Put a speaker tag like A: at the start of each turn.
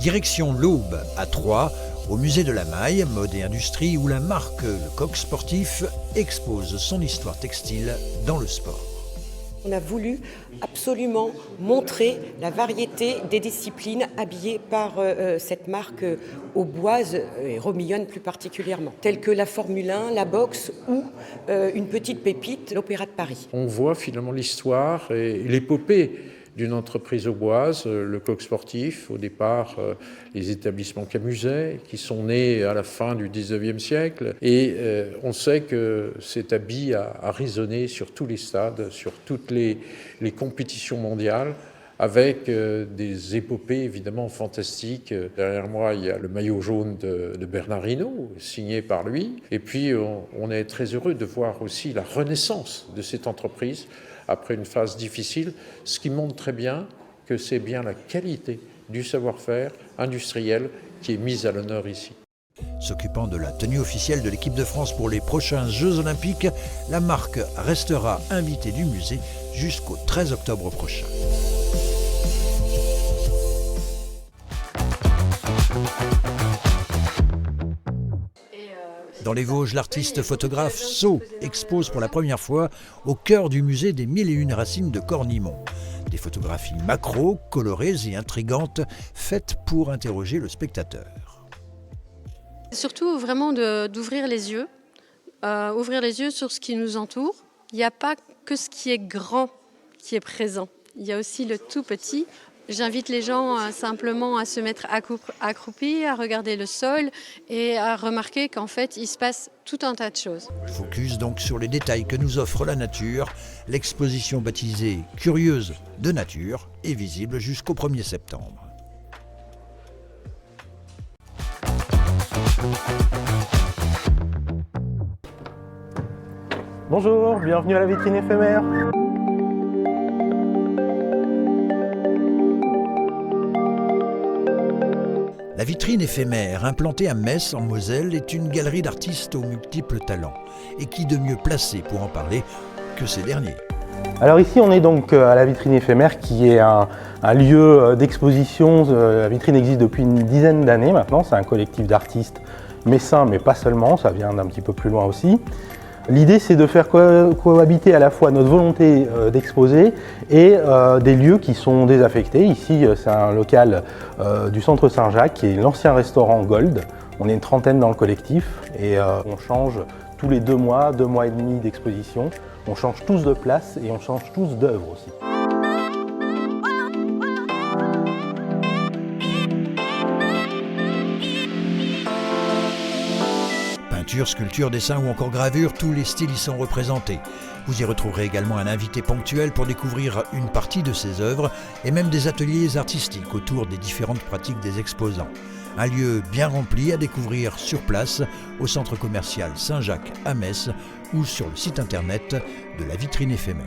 A: Direction l'Aube, à Troyes, au musée de la Maille, mode et industrie, où la marque Le Coq Sportif expose son histoire textile dans le sport.
B: On a voulu absolument montrer la variété des disciplines habillées par cette marque auboise et romillonne plus particulièrement, telles que la Formule 1, la boxe ou une petite pépite, l'Opéra de Paris.
C: On voit finalement l'histoire et l'épopée d'une entreprise auboise, le Coq Sportif, au départ les établissements Camuset, qui sont nés à la fin du 19e siècle. Et on sait que cet habit a résonné sur tous les stades, sur toutes les compétitions mondiales, avec des épopées évidemment fantastiques. Derrière moi, il y a le maillot jaune de Bernard Hinault, signé par lui. Et puis, on est très heureux de voir aussi la renaissance de cette entreprise après une phase difficile, ce qui montre très bien que c'est bien la qualité du savoir-faire industriel qui est mise à l'honneur ici.
A: S'occupant de la tenue officielle de l'équipe de France pour les prochains Jeux Olympiques, la marque restera invitée du musée jusqu'au 13 octobre prochain. Dans les Vosges, l'artiste photographe So expose pour la première fois au cœur du musée des 1001 racines de Cornimont. Des photographies macro, colorées et intrigantes, faites pour interroger le spectateur.
D: Surtout vraiment d'ouvrir les yeux, sur ce qui nous entoure. Il n'y a pas que ce qui est grand qui est présent, il y a aussi le tout petit. J'invite les gens simplement à se mettre accroupis, à regarder le sol et à remarquer qu'en fait, il se passe tout un tas de choses.
A: Focus donc sur les détails que nous offre la nature. L'exposition baptisée « Curieuse de nature » est visible jusqu'au 1er septembre.
E: Bonjour, bienvenue à la vitrine éphémère.
A: La vitrine éphémère, implantée à Metz, en Moselle, est une galerie d'artistes aux multiples talents. Et qui de mieux placé pour en parler que ces derniers?
E: Alors ici, on est donc à la vitrine éphémère, qui est un lieu d'exposition. La vitrine existe depuis une dizaine d'années maintenant. C'est un collectif d'artistes messins, mais pas seulement, ça vient d'un petit peu plus loin aussi. L'idée, c'est de faire cohabiter à la fois notre volonté d'exposer et des lieux qui sont désaffectés. Ici, c'est un local du centre Saint-Jacques, qui est l'ancien restaurant Gold. On est une trentaine dans le collectif et on change tous les 2 mois et demi d'exposition. On change tous de place et on change tous d'œuvres aussi.
A: Peinture, sculpture, dessin ou encore gravure, tous les styles y sont représentés. Vous y retrouverez également un invité ponctuel pour découvrir une partie de ses œuvres et même des ateliers artistiques autour des différentes pratiques des exposants. Un lieu bien rempli à découvrir sur place au centre commercial Saint-Jacques à Metz ou sur le site internet de la vitrine éphémère.